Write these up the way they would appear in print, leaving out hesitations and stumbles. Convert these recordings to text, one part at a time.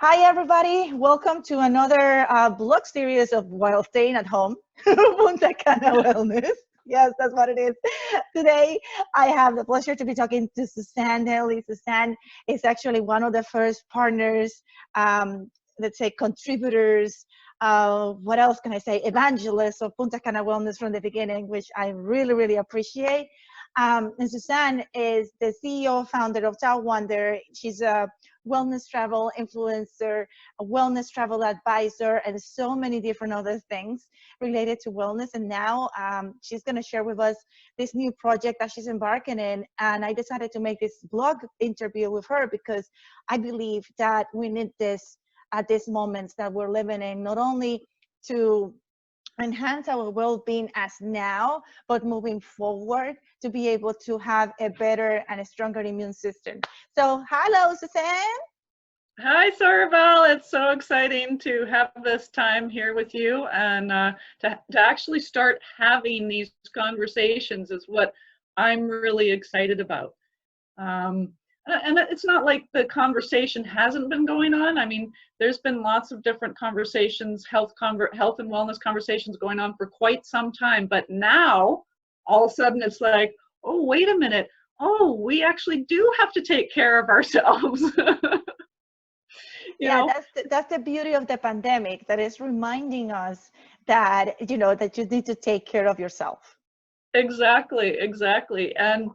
Hi, everybody. Welcome to another blog series of While Staying at Home, Punta Cana Wellness. Yes, that's what it is. Today, I have the pleasure to be talking to Suzanne Haley. Suzanne is actually one of the first partners, let's say contributors, what else can I say, evangelists of Punta Cana Wellness from the beginning, which I really, really appreciate. And Suzanne is the CEO, founder of Tao Wander. She's a wellness travel influencer, a wellness travel advisor, and so many different other things related to wellness. And now she's going to share with us this new project that she's embarking in. And I decided to make this blog interview with her because I believe that we need this at these moments that we're living in, not only to enhance our well-being as now, but moving forward to be able to have a better and a stronger immune system. So hello, Suzanne. Hi, Sorabel. It's so exciting to have this time here with you and to actually start having these conversations is what I'm really excited about. And it's not like the conversation hasn't been going on. I mean, there's been lots of different conversations, health and wellness conversations going on for quite some time. But now, all of a sudden, it's like, oh, wait a minute. Oh, we actually do have to take care of ourselves. Yeah, that's the beauty of the pandemic, that is reminding us that, that you need to take care of yourself. Exactly. And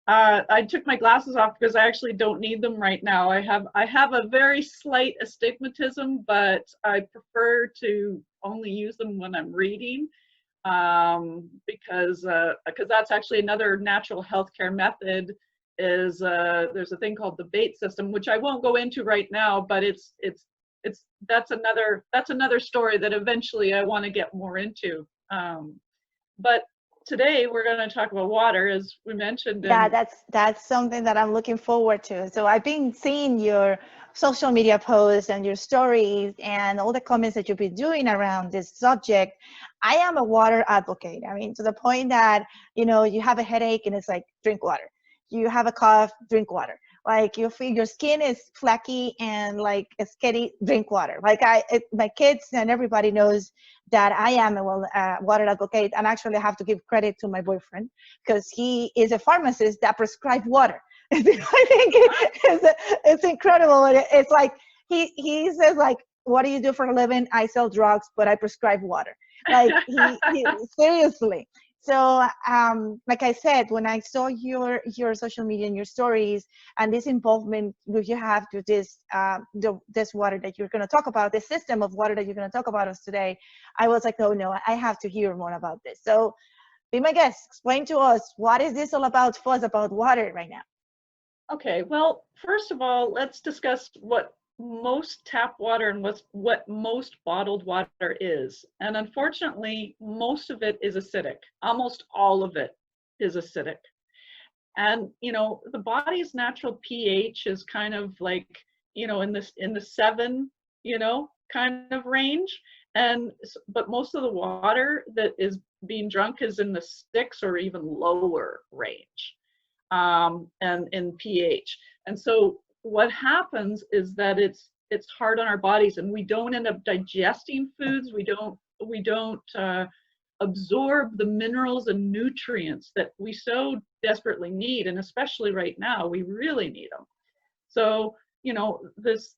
I took my glasses off because I actually don't need them right now. I have a very slight astigmatism, but I prefer to only use them when I'm reading, because that's actually another natural healthcare method. Is there's a thing called the bait system, which I won't go into right now, but that's another story that eventually I want to get more into. But today we're going to talk about water, as we mentioned. Yeah, that's something that I'm looking forward to. So I've been seeing your social media posts and your stories and all the comments that you've been doing around this subject. I am a water advocate. I mean, to the point that, you have a headache and it's like, drink water. You have a cough, drink water. Like you feel your skin is flaky and like it's getting, drink water. Like my kids and everybody knows that I am a water advocate, and actually I have to give credit to my boyfriend because he is a pharmacist that prescribes water. I think it's incredible. It's like he says like, what do you do for a living? I sell drugs, but I prescribe water. Like he seriously. So, like I said, when I saw your social media and your stories and this involvement that you have to this this water that you're going to talk about, this system of water that you're going to talk about us today, I was like, oh no, I have to hear more about this. So, be my guest. Explain to us, what is this all about for us about water right now? Okay, well, first of all, let's discuss what most tap water and what most bottled water is. And unfortunately, most of it is acidic. Almost all of it is acidic. And the body's natural pH is kind of like, in the 7, kind of range. But most of the water that is being drunk is in the 6 or even lower range, and in pH. And so what happens is that it's hard on our bodies, and we don't end up digesting foods. We don't absorb the minerals and nutrients that we so desperately need, and especially right now, we really need them. So this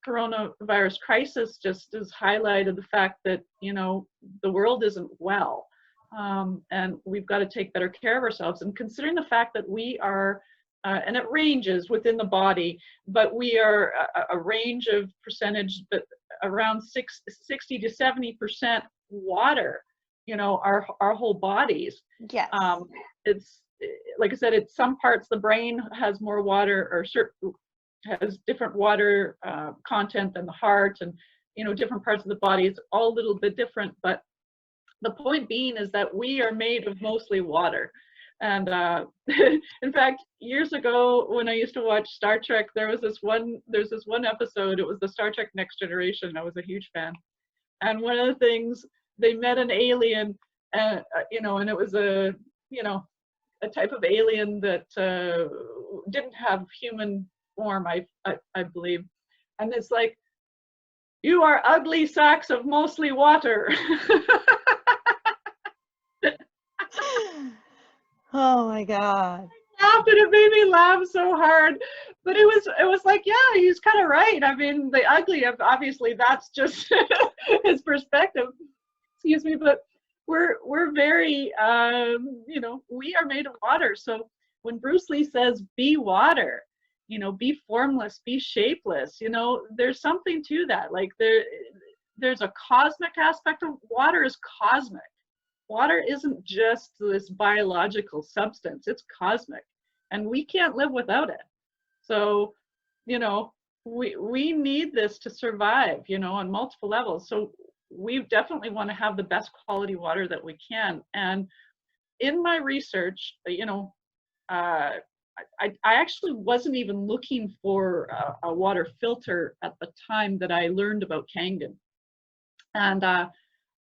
coronavirus crisis just has highlighted the fact that the world isn't well. And we've got to take better care of ourselves. And considering the fact that we are, and it ranges within the body, but we are a range of percentage, but around 60 to 70% water, our whole bodies. Yes. It's like I said, it's some parts the brain has more water, or has different water content than the heart, and different parts of the body. It's all a little bit different, but the point being is that we are made of mostly water. And in fact, years ago when I used to watch Star Trek, there's this one episode. It was the Star Trek Next Generation. I was a huge fan. And one of the things, they met an alien, and it was a type of alien that didn't have human form, I believe. And it's like, you are ugly sacks of mostly water. Oh my God. Laughed and it made me laugh so hard. But it was like, yeah, he's kind of right. I mean, the ugly, obviously that's just his perspective. Excuse me, but we're very you know, we are made of water. So when Bruce Lee says be water, you know, be formless, be shapeless, you know, there's something to that. Like there's a cosmic aspect of water. Is cosmic. Water isn't just this biological substance, it's cosmic, and we can't live without it. So, you know, we need this to survive, you know, on multiple levels. So we definitely want to have the best quality water that we can. And in my research, you know, I actually wasn't even looking for a water filter at the time that I learned about Kangen. And I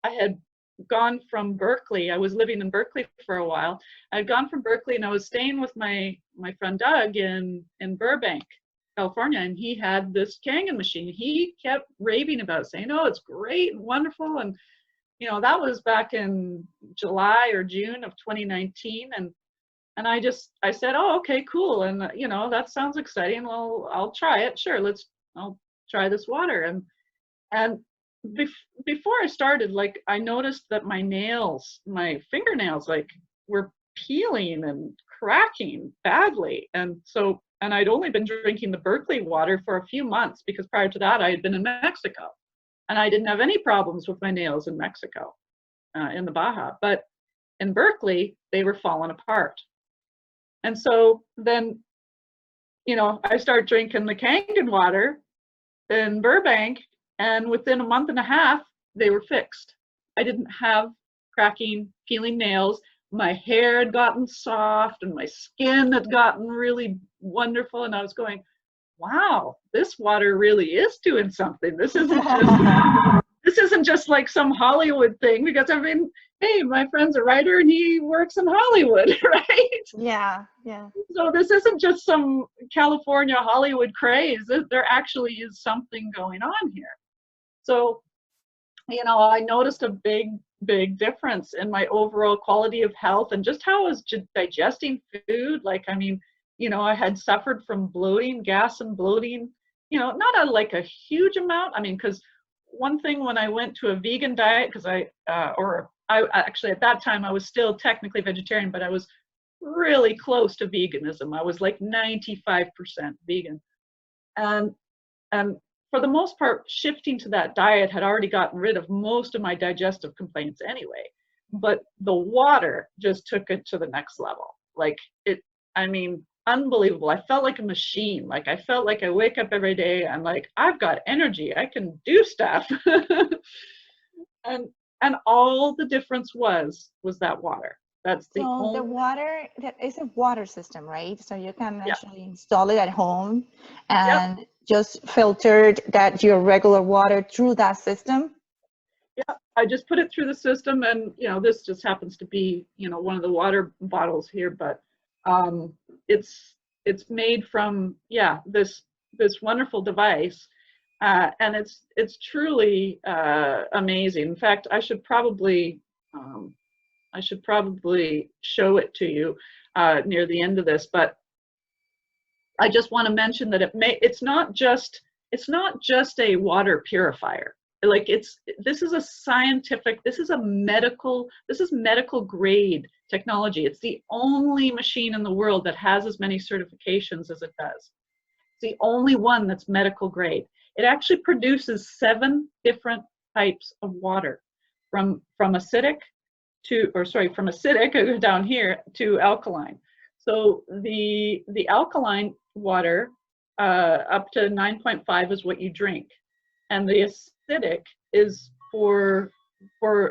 had gone from Berkeley. I was living in Berkeley for a while. I had gone from Berkeley and I was staying with my friend Doug in Burbank, California, and he had this Kangen machine. He kept raving about it, saying, "Oh, it's great and wonderful." And you know, that was back in July or June of 2019, and I said, "Oh, okay, cool." And you know, that sounds exciting. Well, I'll try it. Sure, I'll try this water. And before I started, like, I noticed that my fingernails, like, were peeling and cracking badly. And I'd only been drinking the Berkeley water for a few months, because prior to that I had been in Mexico and I didn't have any problems with my nails in Mexico, in the Baja. But in Berkeley, they were falling apart. And so then, you know, I started drinking the Kangen water in Burbank, and within a month and a half, they were fixed. I didn't have cracking, peeling nails. My hair had gotten soft and my skin had gotten really wonderful. And I was going, wow, this water really is doing something. This isn't just like some Hollywood thing, because I mean, hey, my friend's a writer and he works in Hollywood, right? Yeah, yeah. So this isn't just some California Hollywood craze. There actually is something going on here. So, you know, I noticed a big difference in my overall quality of health and just how I was digesting food. Like, I mean, you know, I had suffered from bloating, gas and bloating, you know, not like a huge amount. I mean, because one thing, when I went to a vegan diet, because I actually at that time I was still technically vegetarian, but I was really close to veganism. I was like 95% vegan. And for the most part, shifting to that diet had already gotten rid of most of my digestive complaints anyway. But the water just took it to the next level. Like, I mean, unbelievable. I felt like a machine. Like, I felt like I wake up every day and like, I've got energy, I can do stuff. and all the difference was that water. That's the only. The water, that is a water system, right? So you can Yeah. actually install it at home and Yep. just filtered that your regular water through that system. Yeah, I just put it through the system, and you know, this just happens to be, you know, one of the water bottles here, but it's made from, yeah, this wonderful device, and it's truly amazing. In fact, I should probably show it to you near the end of this, but I just want to mention that it's not just a water purifier. Like, this is medical grade technology. It's the only machine in the world that has as many certifications as it does. It's the only one that's medical grade. It actually produces 7 different types of water, from acidic down here to alkaline. So the alkaline water up to 9.5 is what you drink, and the acidic is for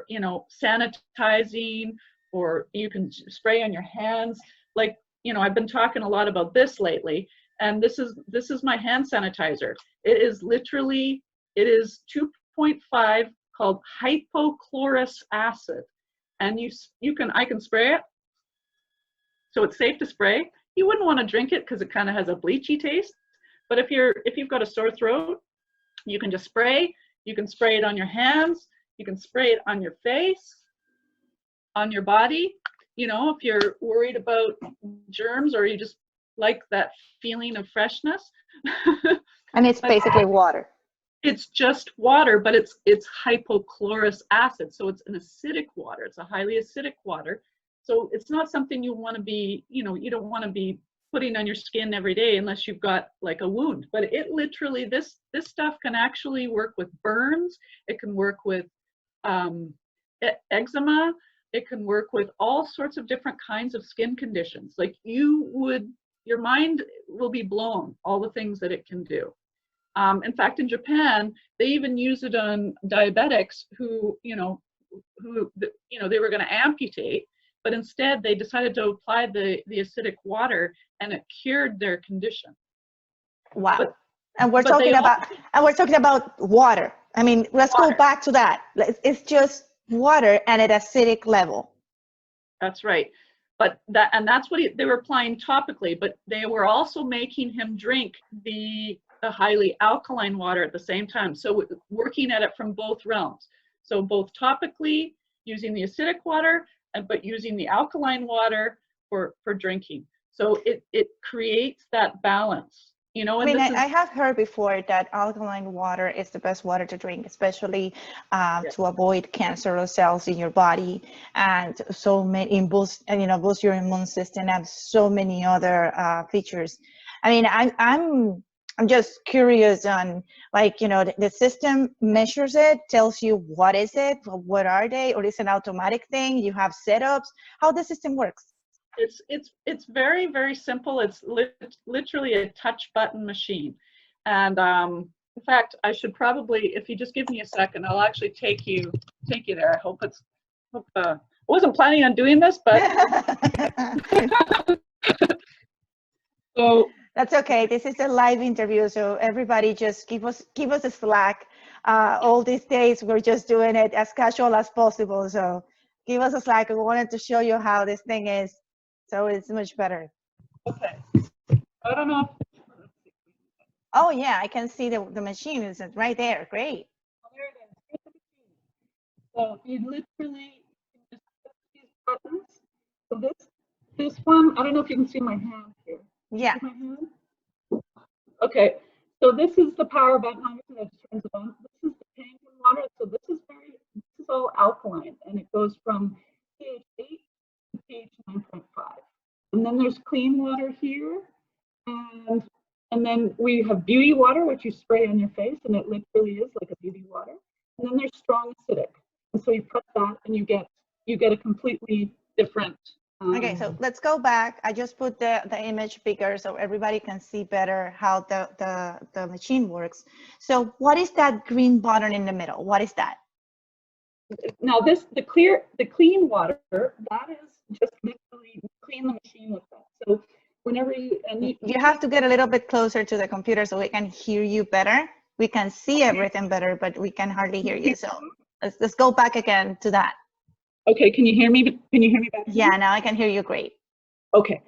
you know, sanitizing, or you can spray on your hands. Like, you know, I've been talking a lot about this lately, and this is my hand sanitizer. It is 2.5, called hypochlorous acid. And I can spray it, so it's safe to spray. You wouldn't want to drink it because it kind of has a bleachy taste. But if you've got a sore throat, You can just spray. You can spray it on your hands. You can spray it on your face, on your body. You know, if you're worried about germs or you just like that feeling of freshness. And it's basically water. It's just water, but it's hypochlorous acid. So it's an acidic water. It's a highly acidic water. So it's not something you want to be, you know, you don't want to be putting on your skin every day unless you've got like a wound. But it literally, this stuff can actually work with burns. It can work with eczema. It can work with all sorts of different kinds of skin conditions. Like your mind will be blown, all the things that it can do. In fact, in Japan, they even use it on diabetics who they were going to amputate, but instead they decided to apply the acidic water, and it cured their condition. Wow. And we're talking about water. I mean, let's go back to that. It's just water and at acidic level. That's right. But that's what they were applying topically, but they were also making him drink the highly alkaline water at the same time. So working at it from both realms. So both topically using the acidic water, but using the alkaline water for drinking. So it creates that balance, you know. And I have heard before that alkaline water is the best water to drink, especially to avoid cancerous cells in your body, and so many boost your immune system, and so many other features. I mean, I'm just curious on, like, you know, the system measures it, tells you what is it, what are they, or is it an automatic thing? You have setups. How the system works? It's very, very simple. It's literally a touch button machine. And in fact, I should probably, if you just give me a second, I'll actually take you there. I wasn't planning on doing this, but so. That's okay. This is a live interview, so everybody just give us a slack. All these days we're just doing it as casual as possible. So give us a slack. We wanted to show you how this thing is, so it's much better. Okay. I don't know. Oh yeah, I can see the machine is right there. Great. Oh, there it is. Here's the machine. So you literally just press these buttons. So this one, I don't know if you can see my hand here. Yeah. Okay, so this is the power button that turns it on. This is the tank of water. So this is all alkaline, and it goes from pH 8 to pH 9.5. And then there's clean water here, and then we have beauty water, which you spray on your face, and it literally is like a beauty water. And then there's strong acidic, and so you press that, and you get a completely different. Okay, so let's go back. I just put the image bigger so everybody can see better how the machine works. So what is that green button in the middle? What is that? Now the clean water, that is just literally clean the machine with that. So whenever you have to get a little bit closer to the computer so we can hear you better. We can see everything better, but we can hardly hear you. So let's go back again to that. Okay, can you hear me? Can you hear me better? Yeah, now I can hear you great. Okay,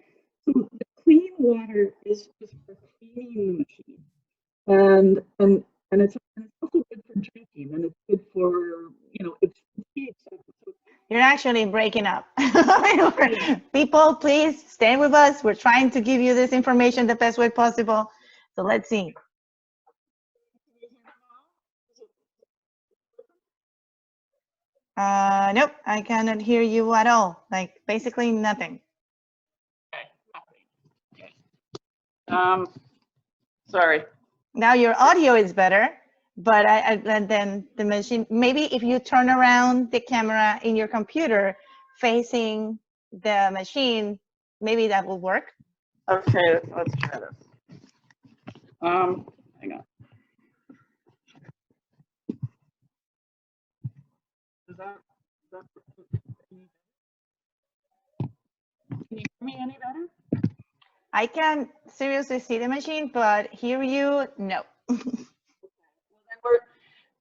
so the clean water is just for cleaning the machine, and it's also good for drinking, and it's good for, you know, it's pH 7. You're actually breaking up. People, please stay with us. We're trying to give you this information the best way possible. So let's see. Nope, I cannot hear you at all. Like basically nothing. Okay, nothing. Okay. Sorry. Now your audio is better, but and then the machine, maybe if you turn around the camera in your computer facing the machine, maybe that will work. Okay, let's try this. Hang on. Can you hear me any better? I can seriously see the machine, but hear you, no. Well,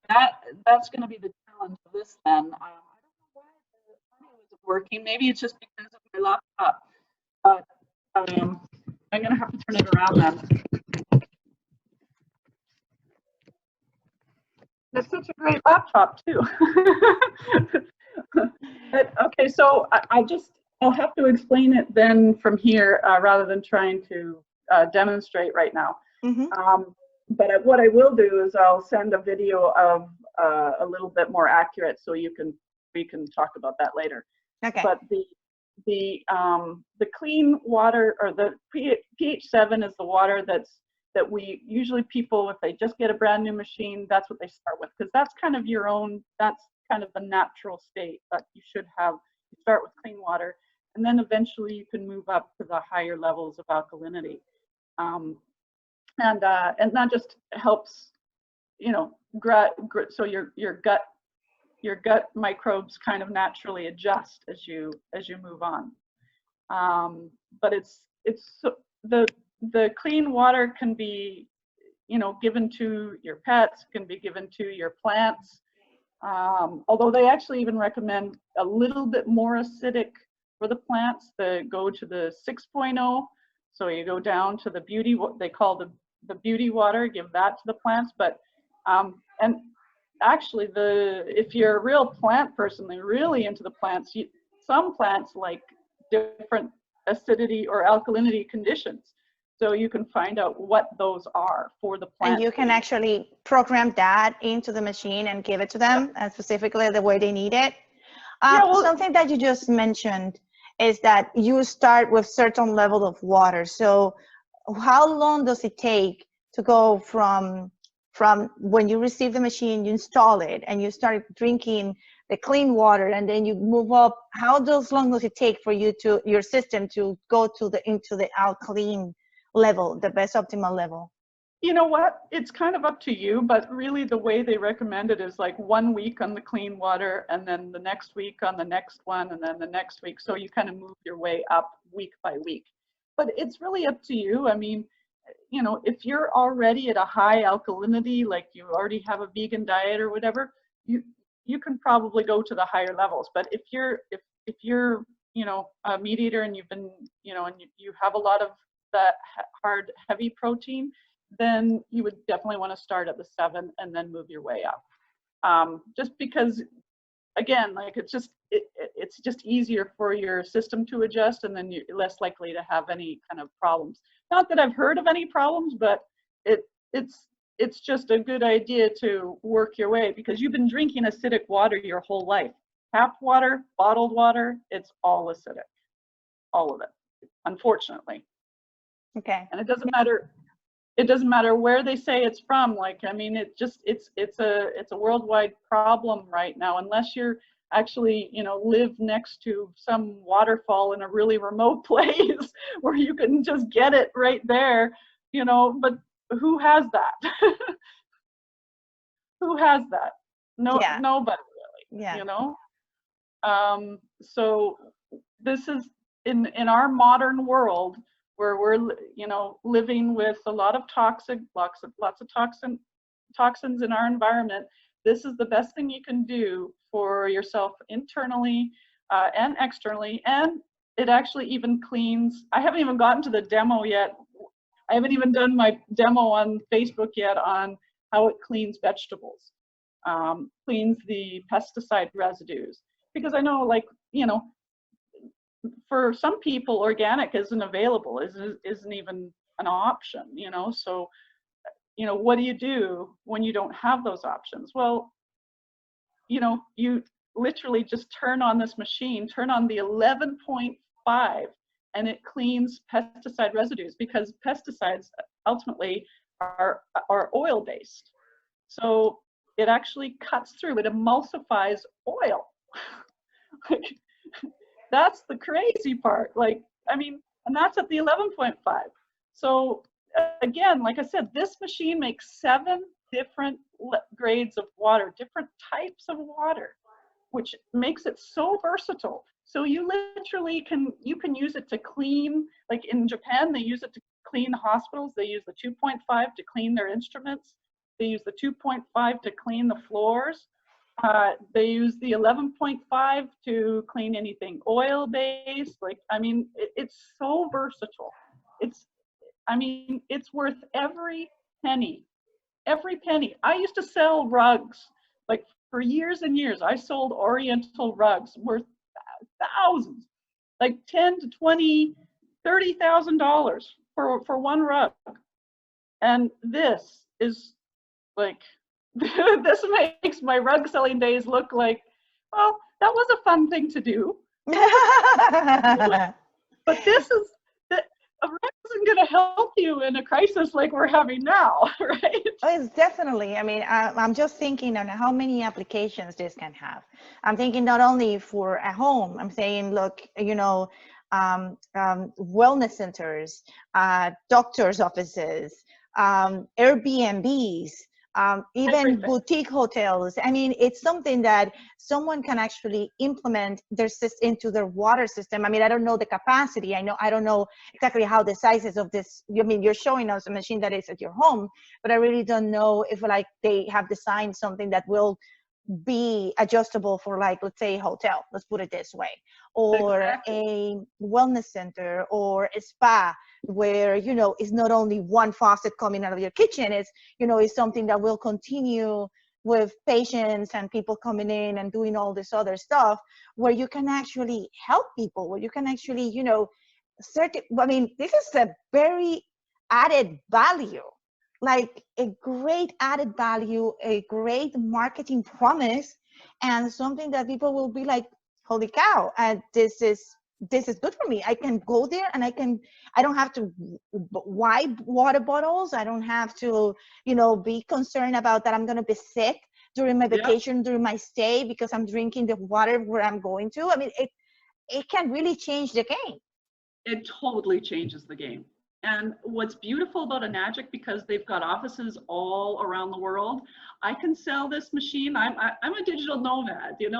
then that's going to be the challenge of this then. I don't know why the audio isn't working. Maybe it's just because of my laptop. But I'm going to have to turn it around then. That's such a great laptop too. But, okay, so I'll have to explain it then from here rather than trying to demonstrate right now. Mm-hmm. But what I will do is I'll send a video of a little bit more accurate, so we can talk about that later. Okay. But the clean water, or the pH 7 is the water that we usually, people, if they just get a brand new machine, that's what they start with, because that's kind of that's kind of the natural state that you should have. You start with clean water, and then eventually you can move up to the higher levels of alkalinity. And that just helps, so your gut microbes kind of naturally adjust as you move on. But the clean water can be, given to your pets, can be given to your plants. Although they actually even recommend a little bit more acidic for the plants. They go to the 6.0. So you go down to the beauty, what they call the beauty water, give that to the plants. But and actually, if you're a real plant person, they're really into the plants. Some plants like different acidity or alkalinity conditions, so you can find out what those are for the plant. And you can actually program that into the machine and give it to them, and specifically the way they need it. Something that you just mentioned is that you start with certain level of water. So how long does it take to go from when you receive the machine, you install it, and you start drinking the clean water, and then you move up? How long does it take for your system to go into the alkaline level, the best optimal level? You know what? It's kind of up to you, but really the way they recommend it is like 1 week on the clean water, and then the next week on the next one, and then the next week. So you kind of move your way up week by week. But it's really up to you. I mean, if you're already at a high alkalinity, like you already have a vegan diet or whatever, you can probably go to the higher levels. But if you're a meat eater, and you've been, and you have a lot of that hard, heavy protein, then you would definitely want to start at the 7 and then move your way up. Just because, again, like it's just easier for your system to adjust, and then you're less likely to have any kind of problems. Not that I've heard of any problems, but it's just a good idea to work your way, because you've been drinking acidic water your whole life. Tap water, bottled water, it's all acidic, all of it, unfortunately. Okay. And it doesn't matter where they say it's from. Like, I mean, it's a worldwide problem right now, unless you're actually, live next to some waterfall in a really remote place where you can just get it right there, but who has that? Who has that? Nobody really, so this is in our modern world, where we're, living with a lot of lots of toxins in our environment. This is the best thing you can do for yourself internally and externally. And it actually even cleans. I haven't even gotten to the demo yet. I haven't even done my demo on Facebook yet on how it cleans vegetables, cleans the pesticide residues. Because I know, like, for some people, organic isn't available, isn't even an option, so, what do you do when you don't have those options? Well, you literally just turn on this machine, turn on the 11.5, and it cleans pesticide residues, because pesticides ultimately are oil based. So it actually cuts through, it emulsifies oil. Like, that's the crazy part. Like, I mean, and that's at the 11.5. So again, like I said, this machine makes 7 different grades of water, different types of water, which makes it so versatile. So you literally can use it to clean, like in Japan, they use it to clean hospitals. They use the 2.5 to clean their instruments. They use the 2.5 to clean the floors. They use the 11.5 to clean anything oil-based. Like, I mean, it's so versatile. It's worth every penny every penny. I used to sell rugs, like for years and years. I sold Oriental rugs worth thousands, like 10 to 20, $30,000 for one rug. And this is like, this makes my rug selling days look like, well, that was a fun thing to do. But this is, a rug isn't going to help you in a crisis like we're having now, right? Oh, it's definitely. I mean, I'm just thinking on how many applications this can have. I'm thinking not only for at home. I'm saying, look, wellness centers, doctors' offices, Airbnbs, even Everything. boutique hotels. I mean, it's something that someone can actually implement into their water system. I mean, I don't know the capacity. I don't know exactly how the sizes of this. I mean, you're showing us a machine that is at your home, but I really don't know if like they have designed something that will be adjustable for, like, let's say a hotel, let's put it this way, or Exactly. a wellness center or a spa where, it's not only one faucet coming out of your kitchen, it's something that will continue with patients and people coming in and doing all this other stuff, where you can actually help people, where you can actually, I mean, this is a very added value, like a great added value, a great marketing promise, and something that people will be like, holy cow, and this is good for me. I can go there and I don't have to buy water bottles. I don't have to, be concerned about that I'm going to be sick during my Yep. vacation, during my stay, because I'm drinking the water where I'm going to. I mean, it can really change the game. It totally changes the game. And what's beautiful about Enagic, because they've got offices all around the world, I can sell this machine. I'm a digital nomad. When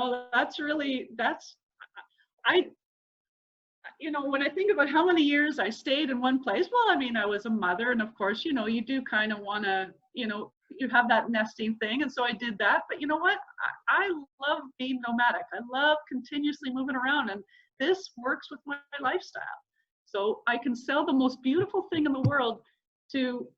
I think about how many years I stayed in one place, well, I mean, I was a mother, and of course, you do kind of want to, you have that nesting thing, and so I did that. But you know what? I love being nomadic. I love continuously moving around, and this works with my lifestyle. So I can sell the most beautiful thing in the world to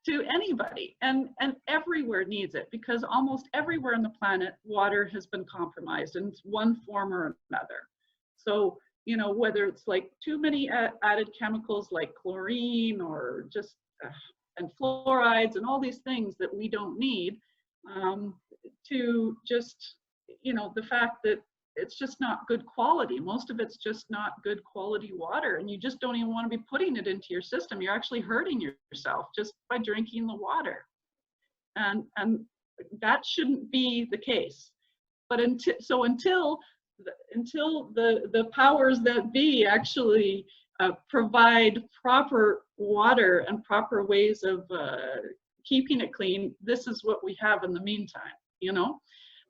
anybody, and everywhere needs it, because almost everywhere on the planet water has been compromised in one form or another. So whether it's like too many added chemicals like chlorine, or just and fluorides and all these things that we don't need, to just the fact that it's just not good quality. Most of it's just not good quality water, and you just don't even want to be putting it into your system. You're actually hurting yourself just by drinking the water, and that shouldn't be the case. But until the powers that be actually provide proper water and proper ways of keeping it clean, this is what we have in the meantime.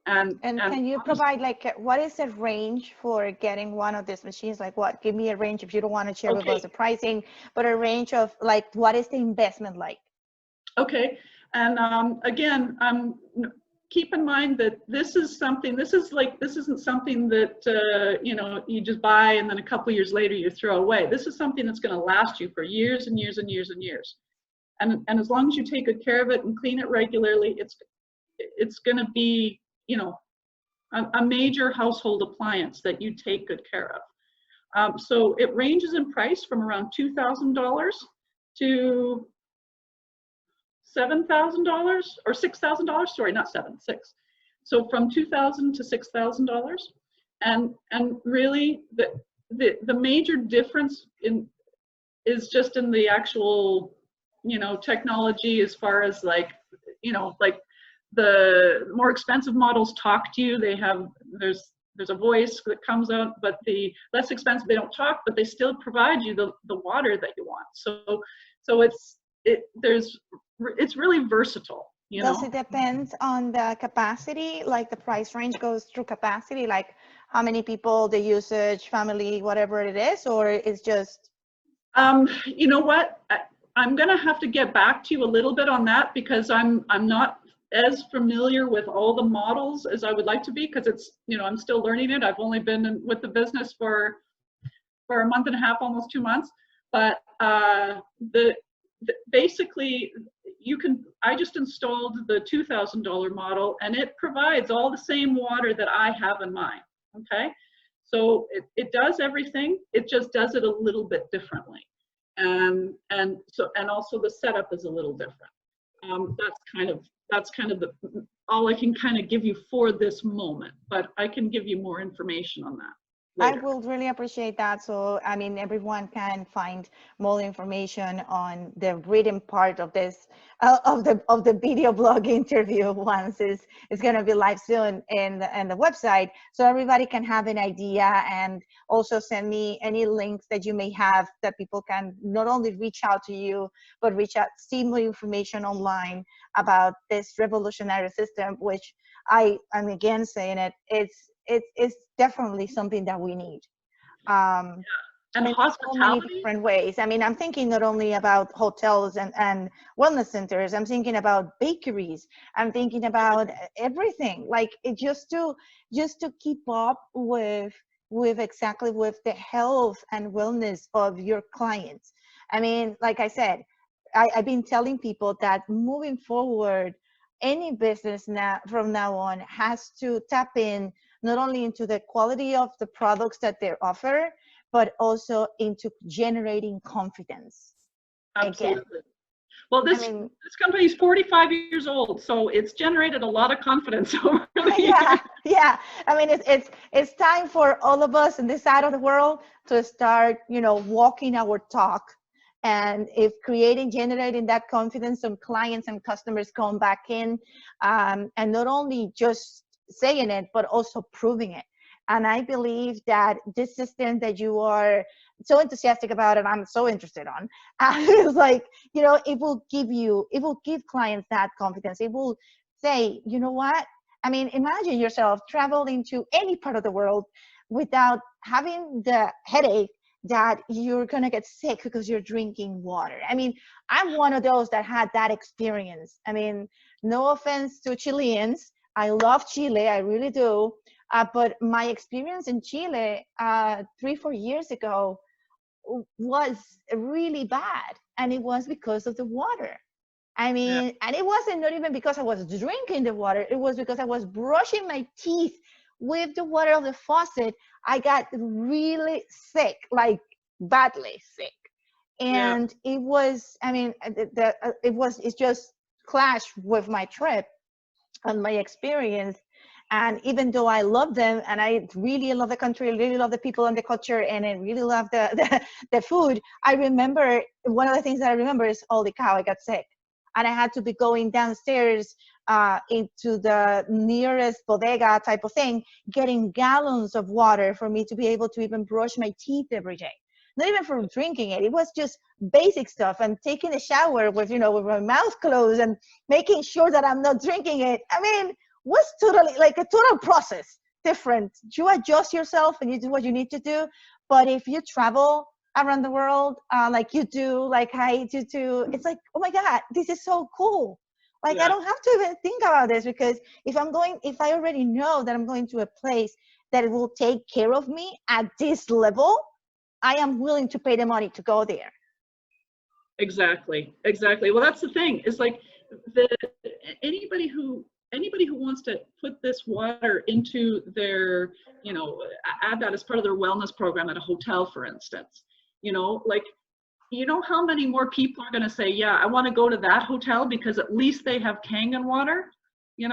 And can you provide, like, what is the range for getting one of these machines? Like, what? Give me a range, if you don't want to share with us the pricing, but a range of, like, what is the investment like? Okay, and again, keep in mind that this isn't something that you just buy and then a couple of years later you throw away. This is something that's going to last you for years and years and years and years. And as long as you take good care of it and clean it regularly, it's going to be a major household appliance that you take good care of. So it ranges in price from around $2,000 to $7,000 or $6,000. Sorry, not 6. So from $2,000 to $6,000, and really the major difference is just in the actual technology, as far as like the more expensive models talk to you. There's a voice that comes out, but the less expensive, they don't talk, but they still provide you the water that you want. So it's really versatile. Does it depend on the capacity? Like, the price range goes through capacity, like how many people, the usage, family, whatever it is, or it's just? You know what? I'm gonna have to get back to you a little bit on that, because I'm not as familiar with all the models as I would like to be, because it's I'm still learning it. I've only been with the business for a month and a half, almost 2 months. But basically, I just installed the $2,000 model, and it provides all the same water that I have in mine. Okay, so it does everything. It just does it a little bit differently, and also the setup is a little different. That's kind of all I can kind of give you for this moment, but I can give you more information on that later. I will really appreciate that. So, I mean, everyone can find more information on the written part of this, of the video blog interview once it's going to be live soon in the website, so everybody can have an idea, and also send me any links that you may have that people can not only reach out to you, but see more information online about this revolutionary system, which I'm again saying it's definitely something that we need. And in hospitality, so many different ways. I mean, I'm thinking not only about hotels and wellness centers, I'm thinking about bakeries, I'm thinking about everything, like it just to keep up with exactly with the health and wellness of your clients. I mean, like I said, I've been telling people that moving forward, any business now from now on has to tap in not only into the quality of the products that they offer, but also into generating confidence. absolutely. Again. Well, this company is 45 years old, so it's generated a lot of confidence over the years. Yeah. I mean, it's time for all of us in this side of the world to start, walking our talk, and if generating that confidence, some clients and customers come back in, and not only just saying it, but also proving it. And I believe that this system that you are so enthusiastic about, and I'm so interested on, is like, it will give clients that confidence. It will say, you know what? I mean, imagine yourself traveling to any part of the world without having the headache that you're going to get sick because you're drinking water. I mean, I'm one of those that had that experience. I mean, no offense to Chileans. I love Chile, I really do. But my experience in Chile 3-4 years ago was really bad. And it was because of the water. I mean, and it wasn't not even because I was drinking the water. It was because I was brushing my teeth with the water of the faucet. I got really sick, like badly sick. And it was, I mean, it just clashed with my trip and my experience. And even though I love them, and I really love the country, I really love the people and the culture, and I really love the food, I remember, one of the things that I remember is, holy cow, I got sick. And I had to be going downstairs into the nearest bodega type of thing, getting gallons of water for me to be able to even brush my teeth every day. Not even for drinking it. It was just basic stuff. And taking a shower with, with my mouth closed and making sure that I'm not drinking it. I mean, was totally like a total process, different. You adjust yourself and you do what you need to do. But if you travel around the world like you do, like I do too, it's like, oh my God, this is so cool. Like, I don't have to even think about this, because if I already know that I'm going to a place that will take care of me at this level, I am willing to pay the money to go there. Exactly. Well, that's the thing, is like anybody who wants to put this water into their, add that as part of their wellness program at a hotel, for instance, like, how many more people are going to say, yeah, I want to go to that hotel because at least they have Kangen water, Yeah.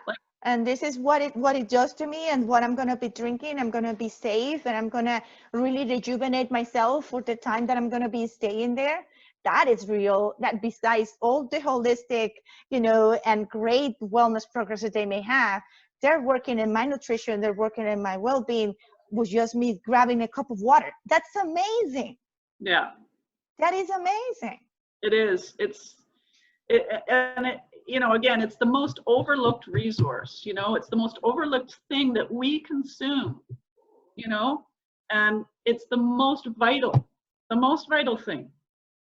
Like, and this is what it does to me, and what I'm going to be drinking. I'm going to be safe, and I'm going to really rejuvenate myself for the time that I'm going to be staying there. That is real. That, besides all the holistic, and great wellness programs that they may have, they're working in my nutrition, they're working in my well-being with just me grabbing a cup of water. That's amazing. Yeah. That is amazing. It is. Again, it's the most overlooked resource, it's the most overlooked thing that we consume, and it's the most vital thing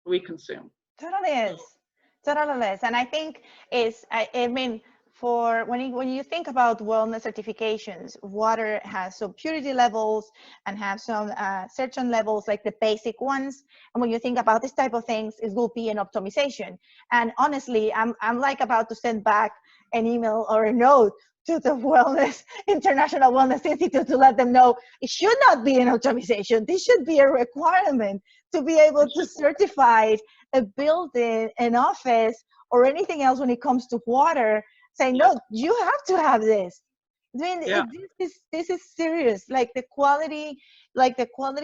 we consume. Totally is. And I think I mean, for when you think about wellness certifications, water has some purity levels and have some certain levels, like the basic ones. And when you think about this type of things, it will be an optimization. And honestly, I'm like about to send back an email or a note to the Wellness International Wellness Institute to let them know it should not be an optimization. This should be a requirement to be able to certify a building, an office, or anything else when it comes to water. Saying no, you have to have this. I mean, Yeah. this is serious. Like the quality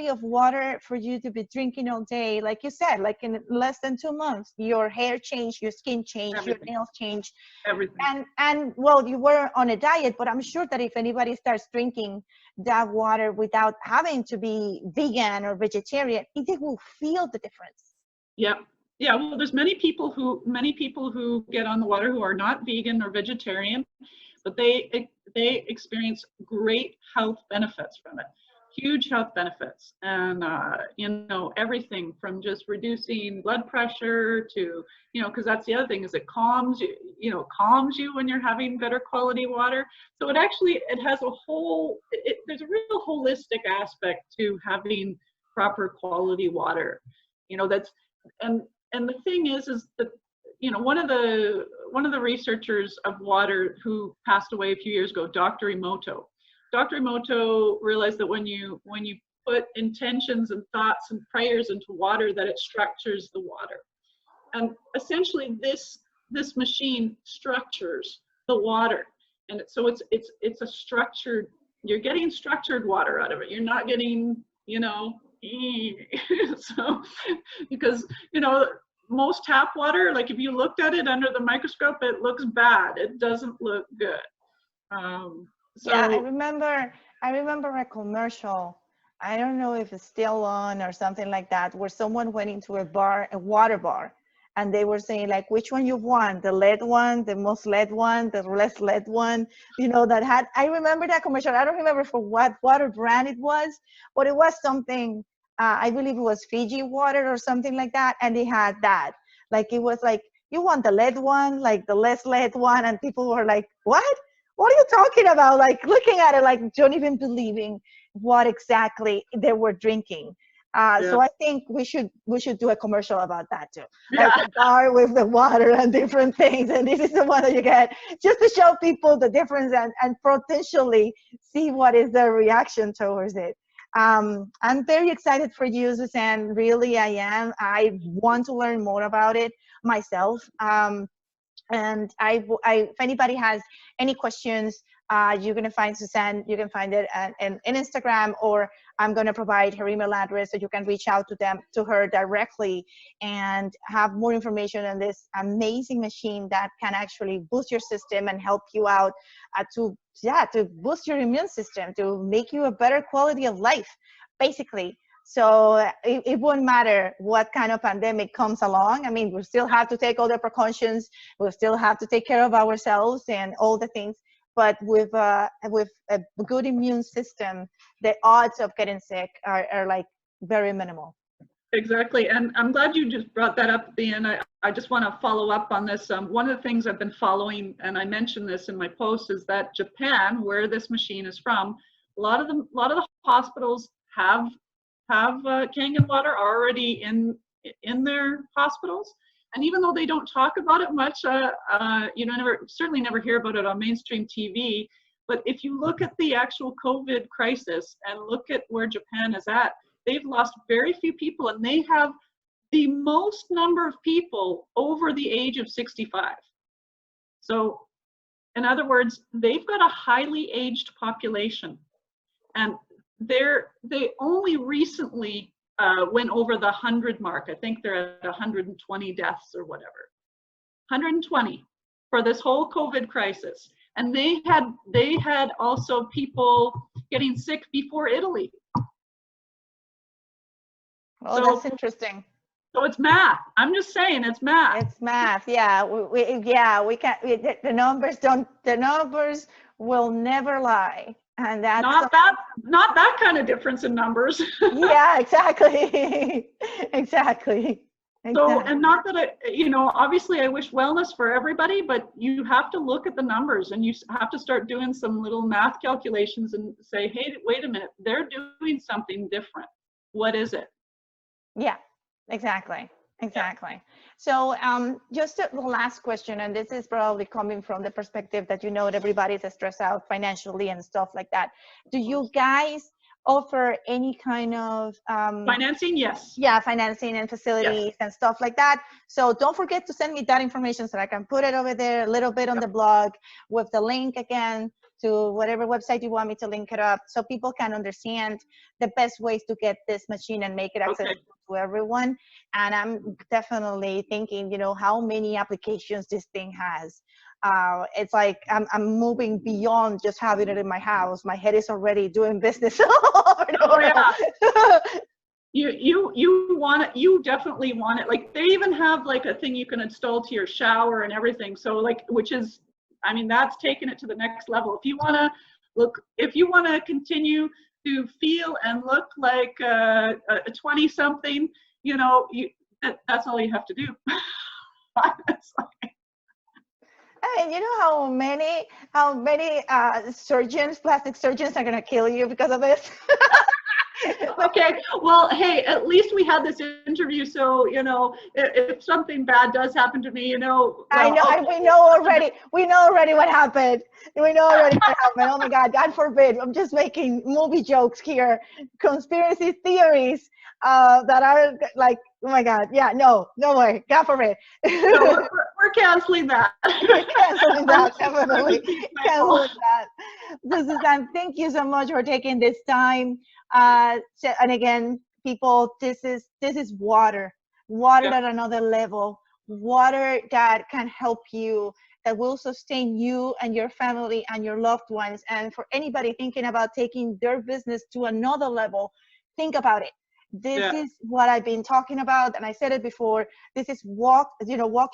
of water for you to be drinking all day. Like you said, like in less than 2 months, your hair changed, your skin changed, your Everything. nails changed. Everything. And well, you were on a diet, but I'm sure that if anybody starts drinking that water without having to be vegan or vegetarian, they will feel the difference. Yeah. Yeah, well, there's many people who get on the water who are not vegan or vegetarian, but they experience great health benefits from it, huge health benefits, and you know, everything from just reducing blood pressure to, you know, because that's the other thing, is it calms you, calms you when you're having better quality water. So it has a whole, there's a real holistic aspect to having proper quality water, you know. And the thing is that, you know, one of the researchers of water who passed away a few years ago, Dr. Emoto realized that when you put intentions and thoughts and prayers into water, that it structures the water. And essentially this machine structures the water. And so it's a structured, you're getting structured water out of it. You're not getting, you know, so, because, you know, most tap water, like if you looked at it under the microscope, it looks bad. It doesn't look good. So Yeah, I remember a commercial. I don't know if it's still on or something like that, where someone went into a bar, a water bar, and they were saying like, which one you want, the lead one, the most lead one, the less lead one, you know, that had, I remember that commercial. I don't remember for what water brand it was, but it was something, I believe it was Fiji water or something like that. And they had that, like, it was like, you want the lead one, like the less lead one. And people were like, what are you talking about? Like looking at it, like don't even believing what exactly they were drinking. yeah, So I think we should do a commercial about that too, like yeah, a bar with the water and different things. And this is the one that you get just to show people the difference and potentially see what is their reaction towards it. I'm very excited for you, Suzanne. Really, I am. I want to learn more about it myself. And if anybody has any questions, you're going to find Suzanne. You can find it in Instagram, or I'm going to provide her email address so you can reach out to her directly and have more information on this amazing machine that can actually boost your system and help you out to boost your immune system, to make you a better quality of life, basically. So it won't matter what kind of pandemic comes along. I mean, we still have to take all the precautions. We'll still have to take care of ourselves and all the things. But with a good immune system, the odds of getting sick are like very minimal. exactly. And I'm glad you just brought that up at the end. I just want to follow up on this. One of the things I've been following, and I mentioned this in my post, is that Japan, where this machine is from, a lot of the hospitals have Kangen water already in their hospitals. And even though they don't talk about it much, you know, certainly never hear about it on mainstream TV. But if you look at the actual COVID crisis and look at where Japan is at, they've lost very few people, and they have the most number of people over the age of 65. So in other words, they've got a highly aged population. And they only recently went over the 100 mark. I think they're at 120 deaths or whatever. 120 for this whole COVID crisis. And they had also people getting sick before Italy. Well, that's interesting. So it's math. I'm just saying, it's math. It's math. Yeah, we can't. The numbers will never lie, and that's not that kind of difference in numbers. yeah, exactly, exactly. So, Exactly. and not that obviously I wish wellness for everybody, but you have to look at the numbers and you have to start doing some little math calculations and say, hey, wait a minute, they're doing something different. What is it? Yeah, exactly. Yeah. Exactly. So just the last question, and this is probably coming from the perspective that everybody's stressed out financially and stuff like that. Do you guys offer any kind of Financing? Yes. yeah, financing and Yes. facilities and stuff like that? So don't forget to send me that information so I can put it over there a little bit on Yep. the blog with the link again to whatever website you want me to link it up, so people can understand the best ways to get this machine and make it Okay. accessible to everyone. And I'm definitely thinking, how many applications this thing has. It's like I'm moving beyond just having it in my house. My head is already doing business all over the Oh yeah. world. You want it, you definitely want it. Like they even have like a thing you can install to your shower and everything. So like, which is, I mean, that's taking it to the next level. If you want to continue to feel and look like a 20 something, that's all you have to do. I mean, you know how many surgeons, plastic surgeons, are gonna kill you because of this? Okay, well, hey, at least we had this interview, so if something bad does happen to me, I well, know. okay. We know already. We know already what happened. We know already what happened. Oh my God! God forbid. I'm just making movie jokes here, conspiracy theories that are like, oh my God. Yeah. No. No way. God forbid. No, we're canceling that. We're canceling that. I'm Definitely just being playful. canceling that. So, Suzanne, thank you so much for taking this time. And again, people, this is water Yeah, at another level, water that can help you, that will sustain you and your family and your loved ones. And for anybody thinking about taking their business to another level, think about it. This yeah, is what I've been talking about, and I said it before. This is walk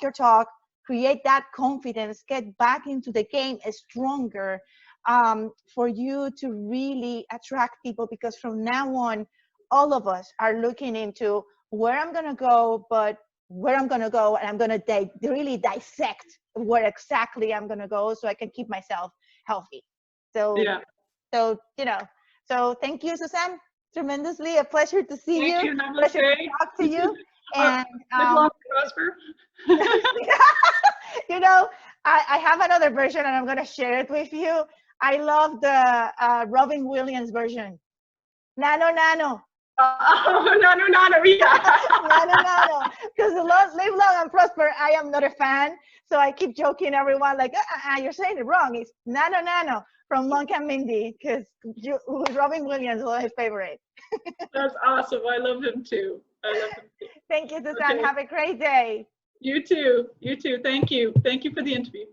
your talk, create that confidence, get back into the game stronger, for you to really attract people, because from now on, all of us are looking into where I'm going to go, but where I'm going to go, and I'm going to really dissect where exactly I'm going to go so I can keep myself healthy. So, yeah. so thank you, Suzanne. Tremendously a pleasure to see Thank you. you. Pleasure to Namaste. talk to you. And Live long and prosper. you know, I have another version and I'm going to share it with you. I love the Robin Williams version. Nano, nano. Oh, no, yeah. Nano, nano. Because live long and prosper, I am not a fan. So I keep joking everyone like, you're saying it wrong. It's nano, nano from Monk and Mindy, because Robin Williams was his favorite. That's awesome. I love him too. I love him too. Thank you, Suzanne. Okay. Have a great day. You too. You too. Thank you. Thank you for the interview.